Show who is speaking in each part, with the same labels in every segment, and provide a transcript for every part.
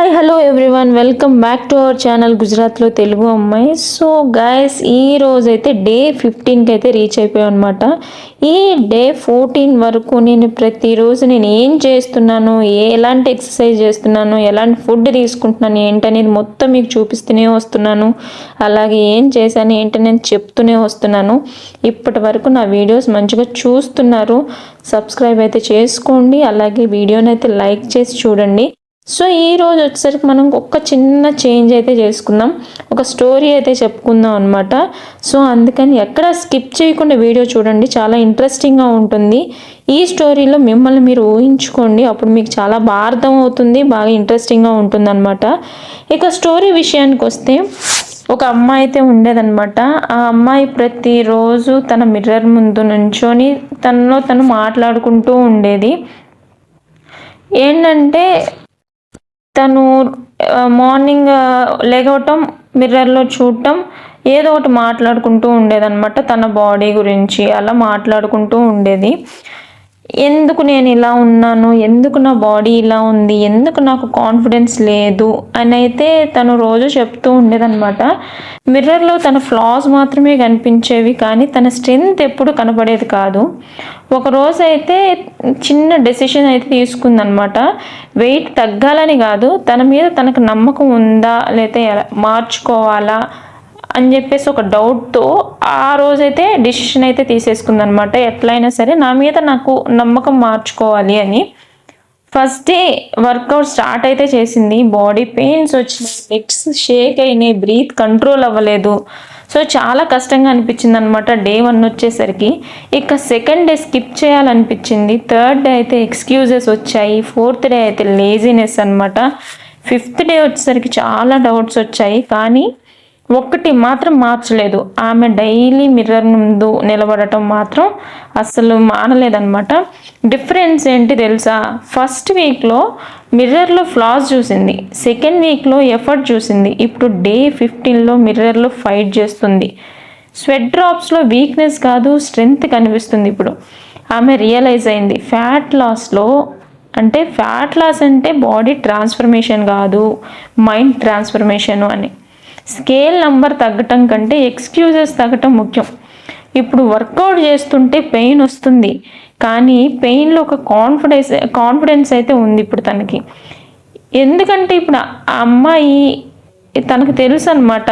Speaker 1: Hi hello everyone, welcome back to our channel గుజరాత్లో తెలుగు అమ్మాయి. So guys, ఈ రోజు అయితే డే 15కి అయితే రీచ్ అయిపోయాం అనమాట. ఈ డే 14 వరకు నేను ప్రతిరోజు నేను ఏం చేస్తున్నాను, ఎలాంటి ఎక్సర్సైజ్ చేస్తున్నాను, ఎలాంటి ఫుడ్ తీసుకుంటున్నాను ఏంటనేది మొత్తం మీకు చూపిస్తూనే వస్తున్నాను. అలాగే ఏం చేశాను ఏంటనేది చెప్తూనే వస్తున్నాను. ఇప్పటి వరకు నా వీడియోస్ మంచిగా చూస్తున్నారు, సబ్స్క్రైబ్ అయితే చేసుకోండి. అలాగే వీడియోని అయితే లైక్ చేసి చూడండి. సో ఈరోజు వచ్చేసరికి మనం ఒక చిన్న చేంజ్ అయితే చేసుకుందాం, ఒక స్టోరీ అయితే చెప్పుకుందాం అనమాట. సో అందుకని ఎక్కడ స్కిప్ చేయకుండా వీడియో చూడండి, చాలా ఇంట్రెస్టింగ్గా ఉంటుంది. ఈ స్టోరీలో మిమ్మల్ని మీరు ఊహించుకోండి, అప్పుడు మీకు చాలా బాగా అర్థం అవుతుంది, బాగా ఇంట్రెస్టింగ్గా ఉంటుంది అనమాట. ఇక స్టోరీ విషయానికి వస్తే, ఒక అమ్మాయి అయితే ఉండేదన్నమాట. ఆ అమ్మాయి ప్రతిరోజు తన మిర్రర్ ముందు నుంచొని తనలో తను మాట్లాడుకుంటూ ఉండేది. ఏంటంటే తను మార్నింగ్ లేగవటం, మిర్రర్లో చూడటం, ఏదో ఒకటి మాట్లాడుకుంటూ ఉండేదన్నమాట. తన బాడీ గురించి అలా మాట్లాడుకుంటూ ఉండేది. ఎందుకు నేను ఇలా ఉన్నాను, ఎందుకు నా బాడీ ఇలా ఉంది, ఎందుకు నాకు కాన్ఫిడెన్స్ లేదు అని అయితే తను రోజు చెప్తూ ఉండేదన్నమాట. మిర్రర్లో తన ఫ్లాస్ మాత్రమే కనిపించేవి, కానీ తన స్ట్రెంగ్త్ ఎప్పుడు కనపడేది కాదు. ఒకరోజు అయితే చిన్న డెసిషన్ అయితే తీసుకుందనమాట. వెయిట్ తగ్గాలని కాదు, తన మీద తనకు నమ్మకం ఉందా లేకపోతే మార్చుకోవాలా అని చెప్పేసి ఒక డౌట్తో ఆ రోజైతే డిసిషన్ అయితే తీసేసుకుందనమాట. ఎట్లయినా సరే నా మీద నాకు నమ్మకం మార్చుకోవాలి అని. ఫస్ట్ డే వర్కౌట్ స్టార్ట్ అయితే చేసింది. బాడీ పెయిన్స్ వచ్చినాయి, లెగ్స్ షేక్ అయినాయి, బ్రీత్ కంట్రోల్ అవ్వలేదు. సో చాలా కష్టంగా అనిపించింది అనమాట డే 1 వచ్చేసరికి. ఇక సెకండ్ డే స్కిప్ చేయాలనిపించింది. థర్డ్ డే అయితే ఎక్స్క్యూజెస్ వచ్చాయి. ఫోర్త్ డే అయితే లేజినెస్ అనమాట. ఫిఫ్త్ డే వచ్చేసరికి చాలా డౌట్స్ వచ్చాయి, కానీ ఒక్కటి మాత్రం మార్చలేదు. ఆమె డైలీ మిర్రర్ ముందు నిలబడటం మాత్రం అస్సలు మానలేదన్నమాట. డిఫరెన్స్ ఏంటి తెలుసా? ఫస్ట్ వీక్లో మిర్రర్లో ఫ్లాస్ చూసింది, సెకండ్ వీక్లో ఎఫర్ట్ చూసింది, ఇప్పుడు డే 15లో మిర్రర్లో ఫైట్ చేస్తుంది. స్వెట్ డ్రాప్స్లో వీక్నెస్ కాదు, స్ట్రెంగ్త్ కనిపిస్తుంది. ఇప్పుడు ఆమె రియలైజ్ అయింది, ఫ్యాట్ లాస్ అంటే బాడీ ట్రాన్స్ఫర్మేషన్ కాదు, మైండ్ ట్రాన్స్ఫర్మేషను అని. స్కేల్ నంబర్ తగ్గటం కంటే ఎక్స్క్యూజెస్ తగ్గటం ముఖ్యం. ఇప్పుడు వర్కౌట్ చేస్తుంటే పెయిన్ వస్తుంది, కానీ పెయిన్లో ఒక కాన్ఫిడెన్స్ అయితే ఉంది ఇప్పుడు తనకి. ఎందుకంటే ఇప్పుడు ఆ అమ్మాయి తనకు తెలుసు అనమాట,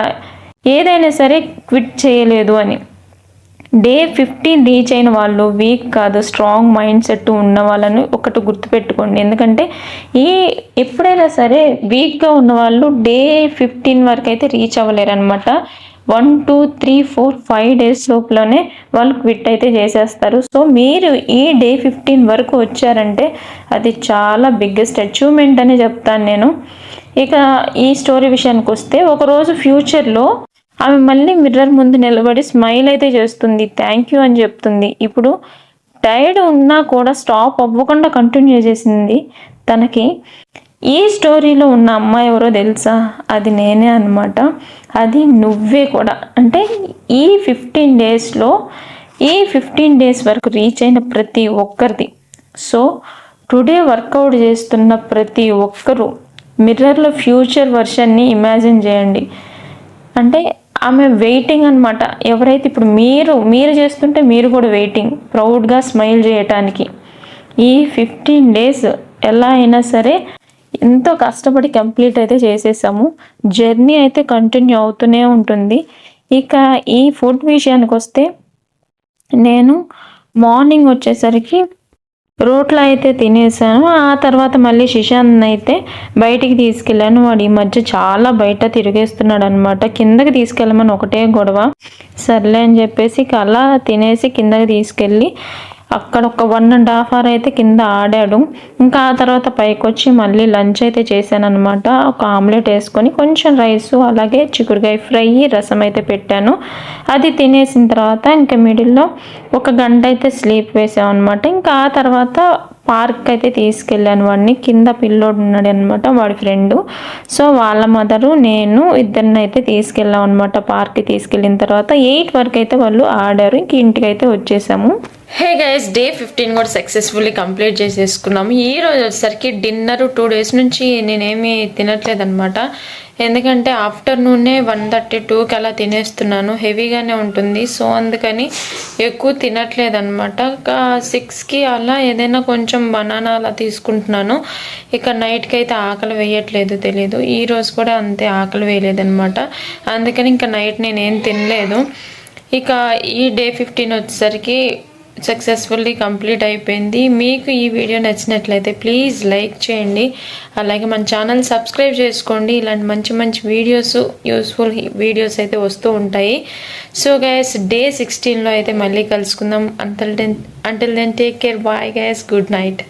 Speaker 1: ఏదైనా సరే క్విట్ చేయలేదు అని. డే 15 రీచ్ అయిన వాళ్ళు వీక్ కాదు, స్ట్రాంగ్ మైండ్ సెట్ ఉన్న వాళ్ళని ఒకటి గుర్తుపెట్టుకోండి. ఎందుకంటే ఎప్పుడైనా సరే వీక్గా ఉన్న వాళ్ళు డే 15 వరకు అయితే రీచ్ అవ్వలేరు అనమాట. 1 2 3 4 5 డేస్ లోపలనే వాళ్ళు క్విట్ అయితే చేసేస్తారు. సో మీరు ఈ డే 15 వరకు వచ్చారంటే అది చాలా బిగ్గెస్ట్ అచీవ్మెంట్ అని చెప్తాను నేను. ఇక ఈ స్టోరీ విషయానికి వస్తే, ఒకరోజు ఫ్యూచర్లో ఆమె మళ్ళీ మిర్రర్ ముందు నిలబడి స్మైల్ అయితే చేస్తుంది, థ్యాంక్ యూ అని చెప్తుంది. ఇప్పుడు టైర్డ్ ఉన్నా కూడా స్టాప్ అవ్వకుండా కంటిన్యూ చేసింది. తనకి ఈ స్టోరీలో ఉన్న అమ్మాయి ఎవరో తెలుసా? అది నేనే అనమాట. అది నువ్వే కూడా. అంటే ఈ 15 డేస్ వరకు రీచ్ అయిన ప్రతి ఒక్కరిది. సో టుడే వర్కౌట్ చేస్తున్న ప్రతి ఒక్కరూ మిర్రర్లో ఫ్యూచర్ వర్షన్ని ఇమాజిన్ చేయండి. అంటే ఆమె వెయిటింగ్ అనమాట. ఎవరైతే ఇప్పుడు మీరు చేస్తుంటే మీరు కూడా వెయిటింగ్, ప్రౌడ్గా స్మైల్ చేయటానికి. ఈ 15 డేస్ ఎలా అయినా సరే ఎంతో కష్టపడి కంప్లీట్ అయితే చేసేసాము. జర్నీ అయితే కంటిన్యూ అవుతూనే ఉంటుంది. ఇక ఈ ఫుడ్ విషయానికి వస్తే, నేను మార్నింగ్ వచ్చేసరికి రోట్లో అయితే తినేసాను. ఆ తర్వాత మళ్ళీ శిశాంత్ అయితే బయటికి తీసుకెళ్ళాను. వాడు ఈ మధ్య చాలా బయట తిరిగేస్తున్నాడు అనమాట. కిందకి తీసుకెళ్ళమని ఒకటే గొడవ. సర్లే అని చెప్పేసి అలా తినేసి కిందకి తీసుకెళ్ళి అక్కడ ఒక 1.5 hour అయితే కింద ఆడాడు. ఇంకా ఆ తర్వాత పైకి వచ్చి మళ్ళీ లంచ్ అయితే చేశాను అనమాట. ఒక ఆమ్లెట్ వేసుకొని కొంచెం రైసు, అలాగే చిక్కుడుకాయ ఫ్రై, రసం అయితే పెట్టాను. అది తినేసిన తర్వాత ఇంకా మిడిల్లో 1 గంట అయితే స్లీప్ వేసాం అనమాట. ఇంకా ఆ తర్వాత పార్క్ అయితే తీసుకెళ్ళాను వాడిని. కింద పిల్లోడు ఉన్నాడు అనమాట, వాడి ఫ్రెండ్. సో వాళ్ళ మదరు నేను ఇద్దరిని అయితే తీసుకెళ్ళాం అనమాట. పార్క్కి తీసుకెళ్ళిన తర్వాత 8 వరకు అయితే వాళ్ళు ఆడారు. ఇంక ఇంటికి అయితే వచ్చేసాము. హే గైస్, డే 15 కూడా సక్సెస్ఫుల్లీ కంప్లీట్ చేసేసుకున్నాము. ఈ రోజు వచ్చేసరికి డిన్నర్ 2 days నుంచి నేనేమి తినట్లేదనమాట. ఎందుకంటే ఆఫ్టర్నూనే 1:32కి అలా తినేస్తున్నాను. హెవీగానే ఉంటుంది. సో అందుకని ఎక్కువ తినట్లేదనమాట. 6కి అలా ఏదైనా కొంచెం బనానా అలా తీసుకుంటున్నాను. ఇక నైట్కి అయితే ఆకలి వేయట్లేదు, తెలీదు. ఈరోజు కూడా అంతే, ఆకలి వేయలేదనమాట. అందుకని ఇంకా నైట్ నేనేం తినలేదు. ఇక ఈ డే 15 వచ్చేసరికి సక్సెస్ఫుల్లీ కంప్లీట్ అయిపోయింది. మీకు ఈ వీడియో నచ్చినట్లయితే ప్లీజ్ లైక్ చేయండి, అలాగే మన ఛానల్ సబ్స్క్రైబ్ చేసుకోండి. ఇలాంటి మంచి మంచి వీడియోస్, యూస్ఫుల్ వీడియోస్ అయితే వస్తూ ఉంటాయి. సో గైస్, డే 16లో అయితే మళ్ళీ కలుసుకుందాం. Until then take care, bye guys, good night.